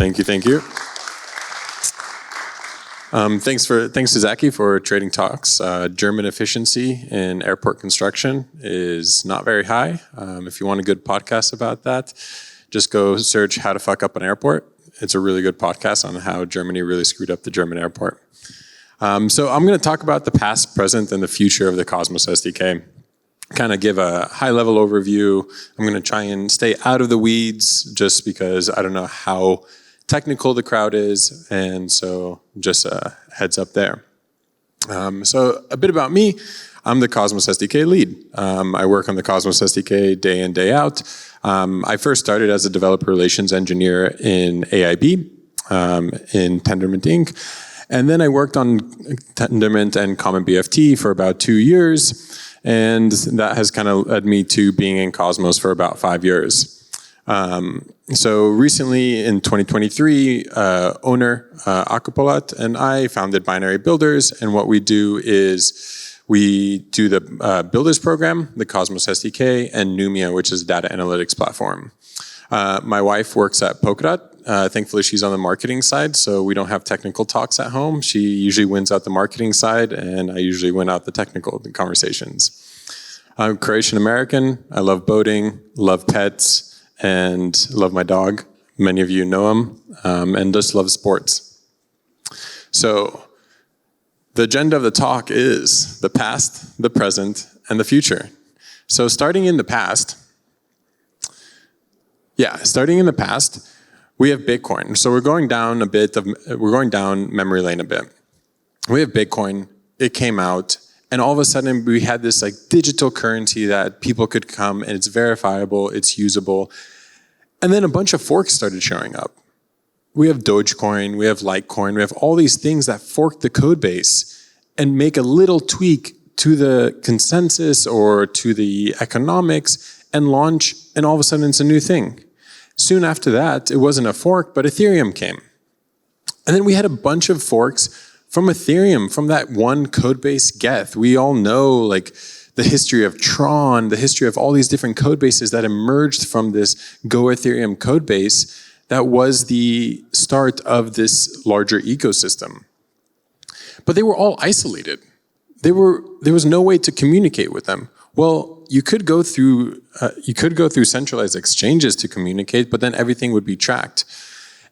Thank you, thank you. Thanks to Zaki for trading talks. German efficiency in airport construction is not very high. If you want a good podcast about that, just go search how to fuck up an airport. It's a really good podcast on how Germany really screwed up the German airport. So I'm going to talk about the past, present, and the future of the Cosmos SDK. Kind of give a high-level overview. I'm going to try and stay out of the weeds just because I don't know how technical the crowd is, and so just a heads up there. So a bit about me. I'm the Cosmos SDK lead. I work on the Cosmos SDK day in, day out. I first started as a developer relations engineer in AIB, in Tendermint Inc. And then I worked on Tendermint and Comet BFD for about 2 years. And that has kind of led me to being in Cosmos for about 5 years. So recently in 2023, owner Akapolat and I founded Binary Builders. And what we do is we do the Builders program, the Cosmos SDK, and Numia, which is a data analytics platform. My wife works at Polkadot. Thankfully, she's on the marketing side, so we don't have technical talks at home. She usually wins out the marketing side, and I usually win out the technical conversations. I'm Croatian American. I love boating, love pets, and love my dog. Many of you know him, and just love sports. So the agenda of the talk is the past, the present, and the future. So starting in the past, we have Bitcoin. So we're going down memory lane a bit. We have Bitcoin, it came out, and all of a sudden we had this like digital currency that people could come and it's verifiable, it's usable. And then a bunch of forks started showing up. We have Dogecoin, we have Litecoin, we have all these things that fork the code base and make a little tweak to the consensus or to the economics and launch, and all of a sudden it's a new thing. Soon after that, it wasn't a fork, but Ethereum came. And then we had a bunch of forks from Ethereum, from that one codebase Geth. We all know like the history of Tron, the history of all these different code bases that emerged from this Go Ethereum codebase that was the start of this larger ecosystem. But they were all isolated. There was no way to communicate with them. Well, you could go through centralized exchanges to communicate, but then everything would be tracked.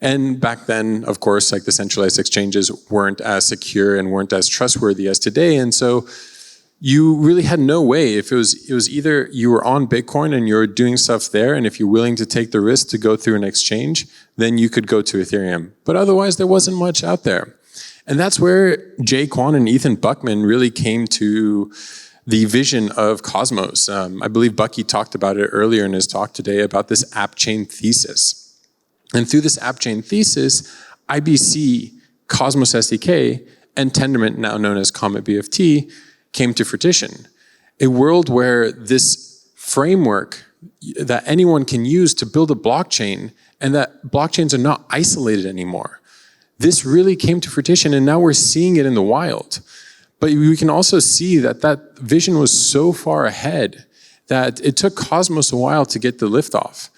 And back then, of course, like the centralized exchanges weren't as secure and weren't as trustworthy as today. And so you really had no way. If it was either you were on Bitcoin and you're doing stuff there, and if you're willing to take the risk to go through an exchange, then you could go to Ethereum. But otherwise, there wasn't much out there. And that's where Jay Kwan and Ethan Buckman really came to the vision of Cosmos. I believe Bucky talked about it earlier in his talk today about this app chain thesis. And through this app chain thesis, IBC, Cosmos SDK, and Tendermint, now known as Comet BFD, came to fruition. A world where this framework that anyone can use to build a blockchain, and that blockchains are not isolated anymore. This really came to fruition, and now we're seeing it in the wild. But we can also see that that vision was so far ahead that it took Cosmos a while to get the liftoff.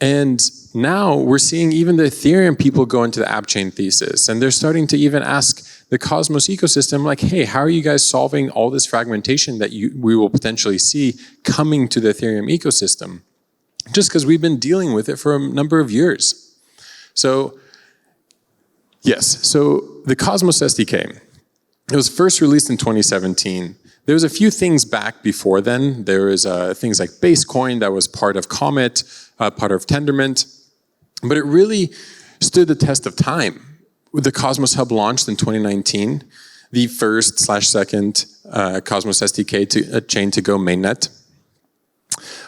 And now we're seeing even the Ethereum people go into the app chain thesis, and they're starting to even ask the Cosmos ecosystem, like, hey, how are you guys solving all this fragmentation that we will potentially see coming to the Ethereum ecosystem? Just because we've been dealing with it for a number of years. So, yes, so the Cosmos SDK. It was first released in 2017. There was a few things back before then. There was things like Basecoin that was part of Comet, part of Tendermint. But it really stood the test of time. The Cosmos Hub launched in 2019, the first/second Cosmos SDK chain to go mainnet.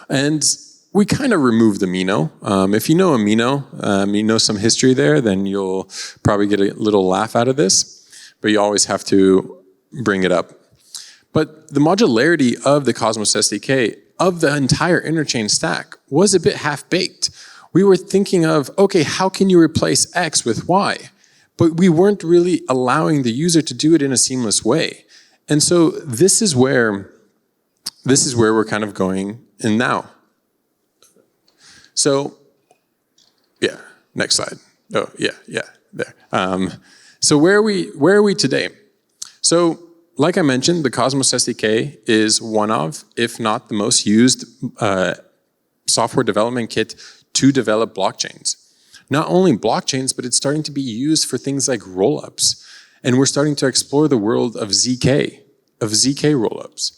And we kind of removed Amino. If you know Amino, you know some history there, then you'll probably get a little laugh out of this. But you always have to bring it up. But the modularity of the Cosmos SDK, of the entire interchain stack, was a bit half-baked. We were thinking of, okay, how can you replace X with Y? But we weren't really allowing the user to do it in a seamless way. And so this is where we're kind of going in now. So, yeah, next slide. Oh, yeah, there. So where are we today? So, like I mentioned, the Cosmos SDK is one of, if not the most used software development kit to develop blockchains. Not only blockchains, but it's starting to be used for things like rollups. And we're starting to explore the world of ZK rollups.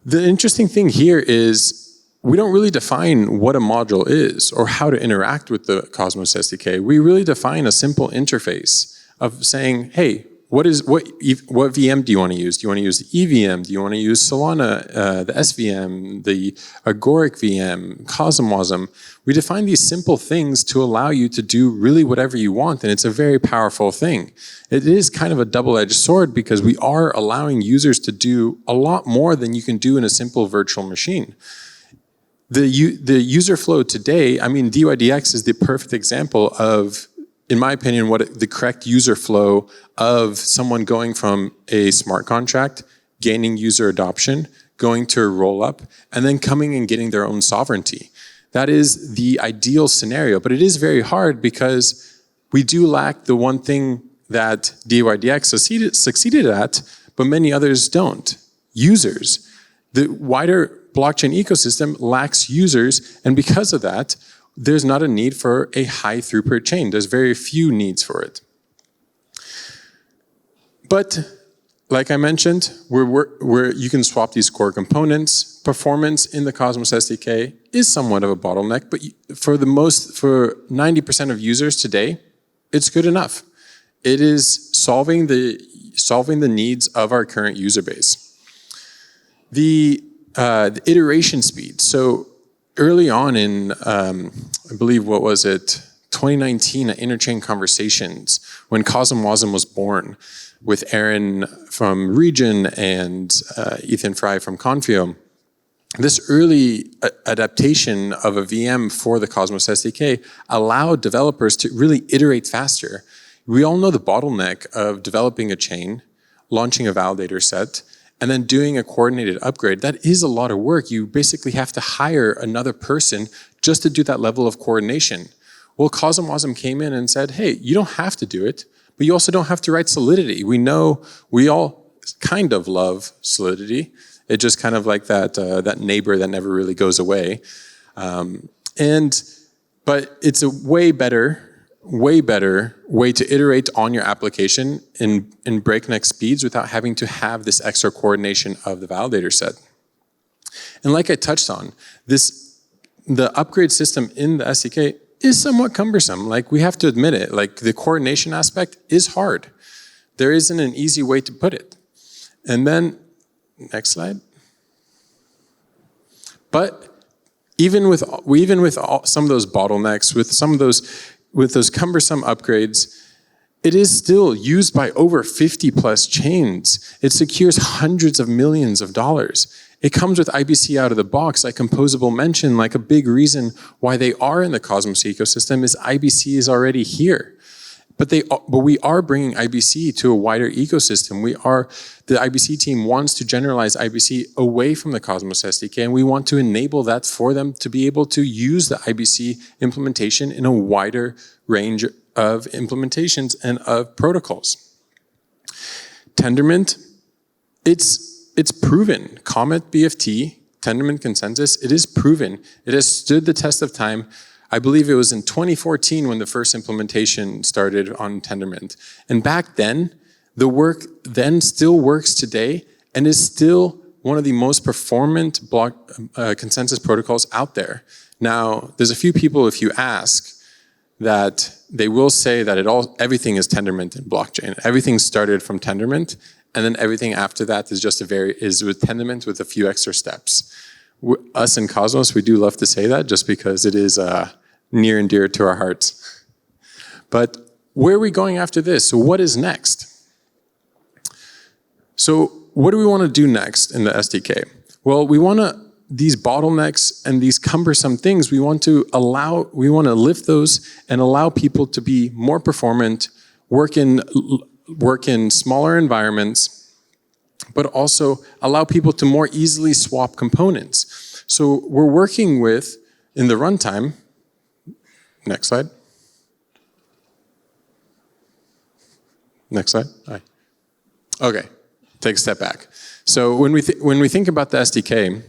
The interesting thing here is we don't really define what a module is or how to interact with the Cosmos SDK. We really define a simple interface of saying, hey, what VM do you want to use? Do you want to use the EVM? Do you want to use Solana, the SVM, the Agoric VM, wasm? We define these simple things to allow you to do really whatever you want, and it's a very powerful thing. It is kind of a double-edged sword because we are allowing users to do a lot more than you can do in a simple virtual machine. The user flow today, I mean, DYDX is the perfect example of, in my opinion, what the correct user flow of someone going from a smart contract, gaining user adoption, going to a roll-up, and then coming and getting their own sovereignty. That is the ideal scenario, but it is very hard because we do lack the one thing that DYDX succeeded at, but many others don't: users. The wider blockchain ecosystem lacks users, and because of that, there's not a need for a high throughput chain. There's very few needs for it. But like I mentioned, you can swap these core components. Performance in the Cosmos SDK is somewhat of a bottleneck, but for 90% of users today, it's good enough. It is solving the needs of our current user base. The iteration speed. So early on in, I believe, 2019 at Interchain Conversations, when Cosmosm was born, with Aaron from Region and Ethan Fry from Confio, this early adaptation of a VM for the Cosmos SDK allowed developers to really iterate faster. We all know the bottleneck of developing a chain, launching a validator set, and then doing a coordinated upgrade. That is a lot of work. You basically have to hire another person just to do that level of coordination. Well, Cosmosm came in and said, hey, you don't have to do it, but you also don't have to write Solidity. We know we all kind of love Solidity. It's just kind of like that neighbor that never really goes away. But it's a way better way to iterate on your application in breakneck speeds without having to have this extra coordination of the validator set. And like I touched on, the upgrade system in the SDK is somewhat cumbersome. Like, we have to admit it. Like, the coordination aspect is hard. There isn't an easy way to put it. And then, next slide. But even with some of those bottlenecks, with those cumbersome upgrades, it is still used by over 50 plus chains. It secures hundreds of millions of dollars. It comes with IBC out of the box, like Composable mentioned. Like, a big reason why they are in the Cosmos ecosystem is IBC is already here. But we are bringing IBC to a wider ecosystem. The IBC team wants to generalize IBC away from the Cosmos SDK, and we want to enable that for them to be able to use the IBC implementation in a wider range of implementations and of protocols. Tendermint, it's proven. Comet BFD, Tendermint consensus, it is proven. It has stood the test of time. I believe it was in 2014 when the first implementation started on Tendermint. And back then, the work then still works today and is still one of the most performant consensus protocols out there. Now, there's a few people, if you ask, that they will say that everything is Tendermint in blockchain. Everything started from Tendermint, and then everything after that is is with Tendermint with a few extra steps. Us in Cosmos, we do love to say that just because it is near and dear to our hearts. But where are we going after this? So what is next? So what do we want to do next in the SDK? Well, these bottlenecks and these cumbersome things, we want to lift those and allow people to be more performant, work in smaller environments, but also allow people to more easily swap components. So we're working with, in the runtime, next slide. Next slide. Hi. Okay, take a step back. So when we think about the SDK,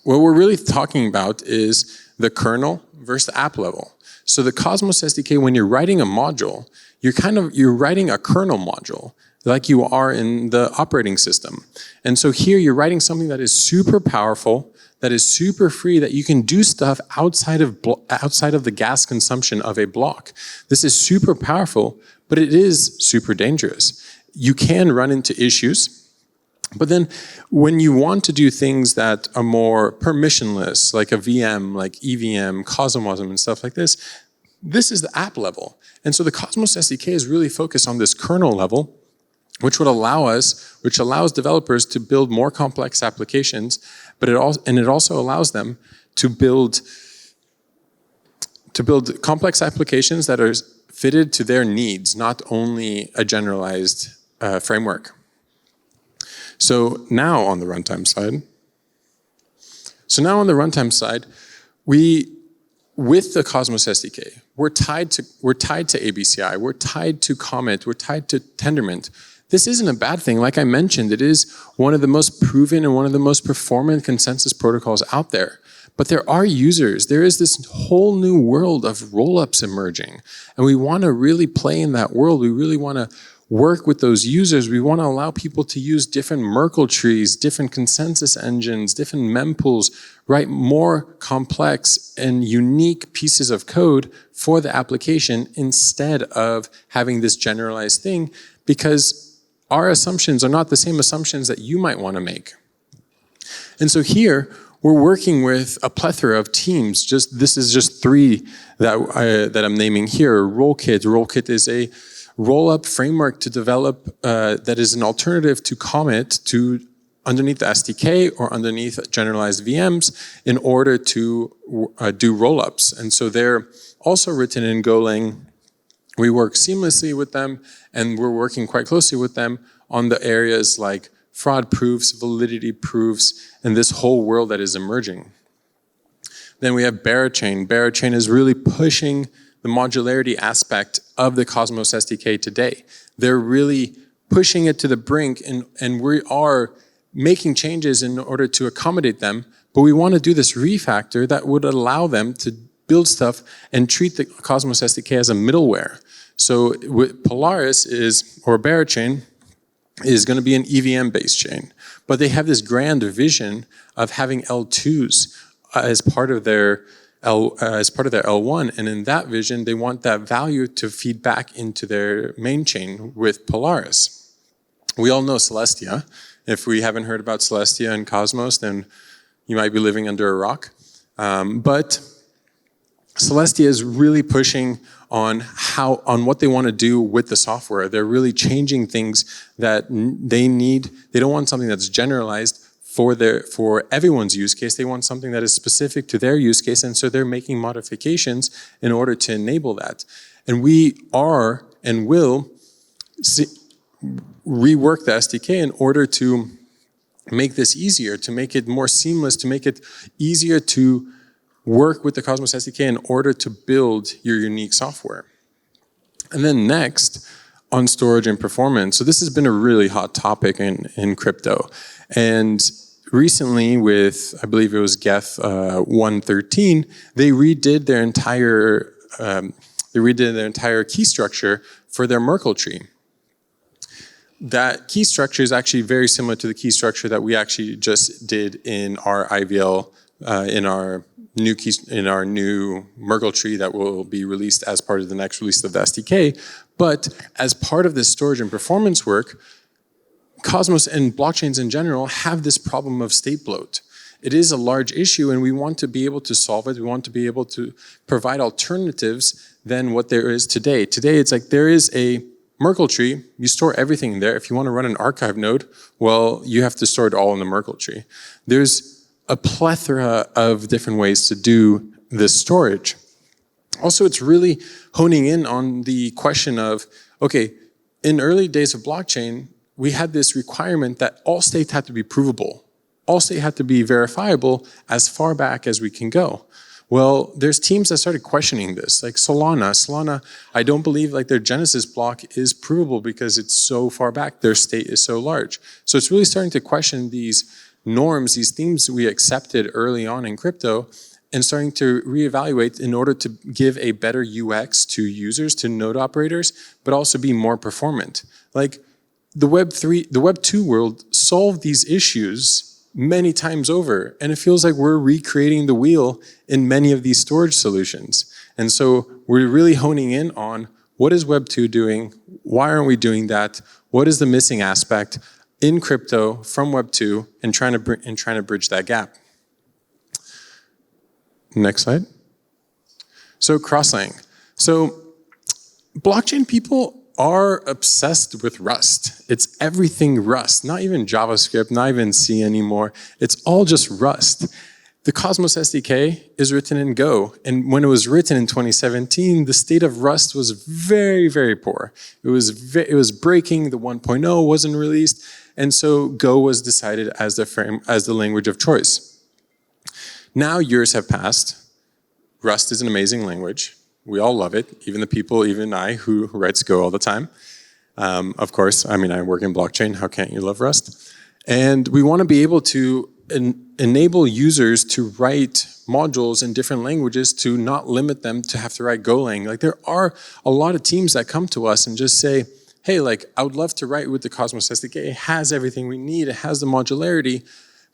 what we're really talking about is the kernel versus the app level. So the Cosmos SDK, when you're writing a module, you're writing a kernel module like you are in the operating system. And so here you're writing something that is super powerful, that is super free, that you can do stuff outside of the gas consumption of a block. This is super powerful, but it is super dangerous. You can run into issues, but then when you want to do things that are more permissionless, like a VM, like EVM, Cosmosm, and stuff like this is the app level. And so the Cosmos SDK is really focused on this kernel level, which allows developers to build more complex applications, but it also allows them to build complex applications that are fitted to their needs, not only a generalized framework. So now on the runtime side, with the Cosmos SDK, we're tied to ABCI, we're tied to Comet, we're tied to Tendermint. This isn't a bad thing. Like I mentioned, it is one of the most proven and one of the most performant consensus protocols out there. But there are users. There is this whole new world of rollups emerging. And we want to really play in that world. We really want to work with those users. We want to allow people to use different Merkle trees, different consensus engines, different mempools, write more complex and unique pieces of code for the application instead of having this generalized thing, because our assumptions are not the same assumptions that you might want to make. And so here, we're working with a plethora of teams. This is just three that I'm naming here. Rollkit. Rollkit is a roll-up framework to develop that is an alternative to Comet underneath the SDK or underneath generalized VMs in order to do roll-ups. And so they're also written in Golang. We work seamlessly with them, and we're working quite closely with them on the areas like fraud proofs, validity proofs, and this whole world that is emerging. Then we have Barichain. Barichain is really pushing the modularity aspect of the Cosmos SDK today. They're really pushing it to the brink, and we are making changes in order to accommodate them, but we want to do this refactor that would allow them to build stuff and treat the Cosmos SDK as a middleware. So with Polaris or Barichain is going to be an EVM-based chain, but they have this grand vision of having L2s as part of their L1, and in that vision, they want that value to feed back into their main chain with Polaris. We all know Celestia. If we haven't heard about Celestia and Cosmos, then you might be living under a rock. But Celestia is really pushing on what they want to do with the software. They're really changing things that they need. They don't want something that's generalized for everyone's use case. They want something that is specific to their use case, and so they're making modifications in order to enable that. And we are and will rework the SDK in order to make this easier, to make it more seamless, to make it easier to work with the Cosmos SDK in order to build your unique software. And then next, on storage and performance. So this has been a really hot topic in crypto. And recently with, I believe it was Geth 113, they redid their entire key structure for their Merkle tree. That key structure is actually very similar to the key structure that we actually just did in our IVL, in our new Merkle tree that will be released as part of the next release of the SDK. But as part of this storage and performance work, Cosmos and blockchains in general have this problem of state bloat. It is a large issue, and we want to be able to solve it. We want to be able to provide alternatives than what there is today. Today, it's like there is a Merkle tree, you store everything in there. If you want to run an archive node, well, you have to store it all in the Merkle tree. There's a plethora of different ways to do this storage. Also, it's really honing in on the question of, okay, in early days of blockchain, we had this requirement that all state had to be provable. All state had to be verifiable as far back as we can go. Well, there's teams that started questioning this, like Solana. Solana, I don't believe like their Genesis block is provable because it's so far back. Their state is so large. So it's really starting to question these norms, these themes we accepted early on in crypto, and starting to reevaluate in order to give a better UX to users, to node operators, but also be more performant. Like the Web 2 world solved these issues many times over, and it feels like we're recreating the wheel in many of these storage solutions. And so we're really honing in on what is Web 2 doing, why aren't we doing that, what is the missing aspect in crypto from Web 2, and trying to bridge that gap. Next slide. So cross-laying. So blockchain people are obsessed with Rust. It's everything Rust, not even JavaScript, not even C anymore. It's all just Rust. The Cosmos SDK is written in Go, and when it was written in 2017, the state of Rust was very, very poor. It was breaking, the 1.0 wasn't released, and so Go was decided as the language of choice. Now years have passed. Rust is an amazing language. We all love it, even the people, even I, who writes Go all the time. Of course, I mean, I work in blockchain. How can't you love Rust? And we want to be able to enable users to write modules in different languages to not limit them to have to write Golang. Like there are a lot of teams that come to us and just say, hey, like I would love to write with the Cosmos SDK. It has everything we need. It has the modularity,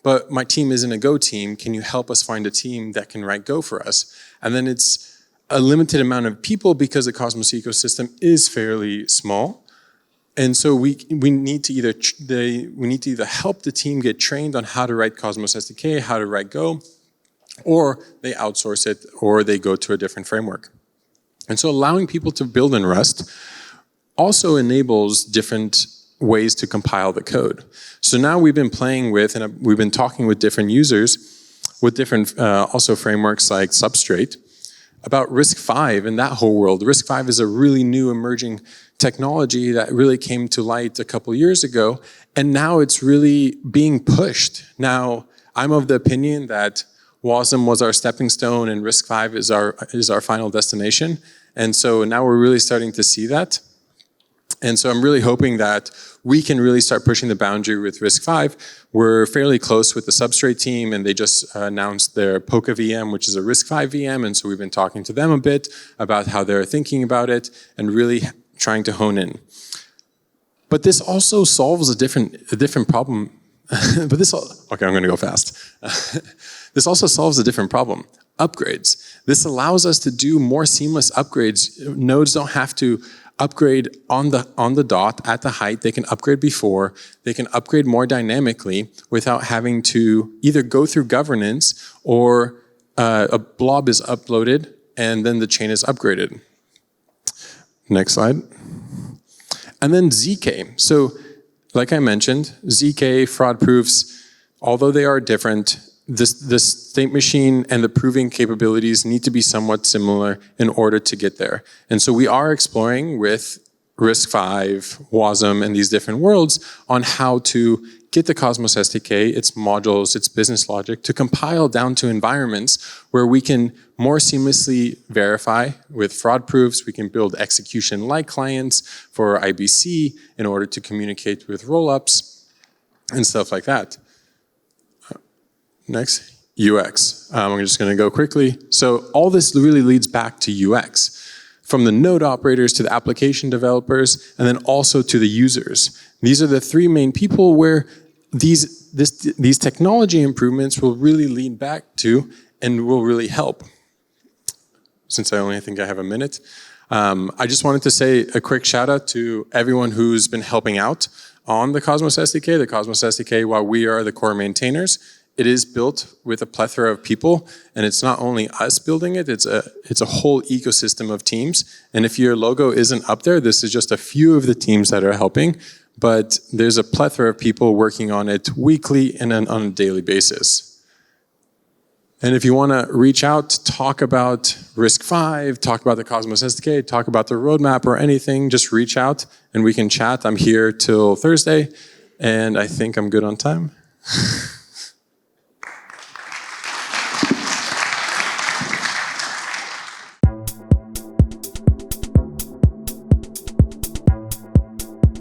but my team isn't a Go team. Can you help us find a team that can write Go for us? And then it's a limited amount of people because the Cosmos ecosystem is fairly small. And so we need to either help the team get trained on how to write Cosmos SDK, how to write Go, or they outsource it, or they go to a different framework. And so allowing people to build in Rust also enables different ways to compile the code. So now we've been playing with, and we've been talking with different users, with different also frameworks like Substrate, about RISC-V and that whole world. RISC-V is a really new emerging technology that really came to light a couple years ago, and now it's really being pushed. Now, I'm of the opinion that wasm was our stepping stone and RISC-V is our final destination, and so now we're really starting to see that. And so I'm really hoping that we can really start pushing the boundary with RISC-V. We're fairly close with the Substrate team, and they just announced their Polka VM, which is a RISC-V VM, and so we've been talking to them a bit about how they're thinking about it and really trying to hone in. But this also solves a different problem. Okay, I'm gonna go fast. This also solves a different problem. Upgrades. This allows us to do more seamless upgrades. Nodes don't have to upgrade on the dot at the height. They can upgrade before. They can upgrade more dynamically without having to either go through governance or a blob is uploaded and then the chain is upgraded. Next slide. And then ZK. So like I mentioned, ZK, fraud proofs, although they are different, the state machine and the proving capabilities need to be somewhat similar in order to get there. And so we are exploring with RISC-V, wasm, and these different worlds on how to get the Cosmos SDK, its modules, its business logic, to compile down to environments where we can more seamlessly verify with fraud proofs. We can build execution-like clients for IBC in order to communicate with rollups and stuff like that. Next, UX. I'm just going to go quickly. So all this really leads back to UX, from the node operators to the application developers, and then also to the users. These are the three main people where these technology improvements will really lead back to and will really help. Since I only think I have a minute, I just wanted to say a quick shout out to everyone who's been helping out on the Cosmos SDK. The Cosmos SDK, while we are the core maintainers, it is built with a plethora of people, and it's not only us building it, it's a whole ecosystem of teams. And if your logo isn't up there, this is just a few of the teams that are helping, but there's a plethora of people working on it weekly and on a daily basis. And if you want to reach out, talk about RISC-V, talk about the Cosmos SDK, talk about the roadmap or anything, just reach out and we can chat. I'm here till Thursday, and I think I'm good on time.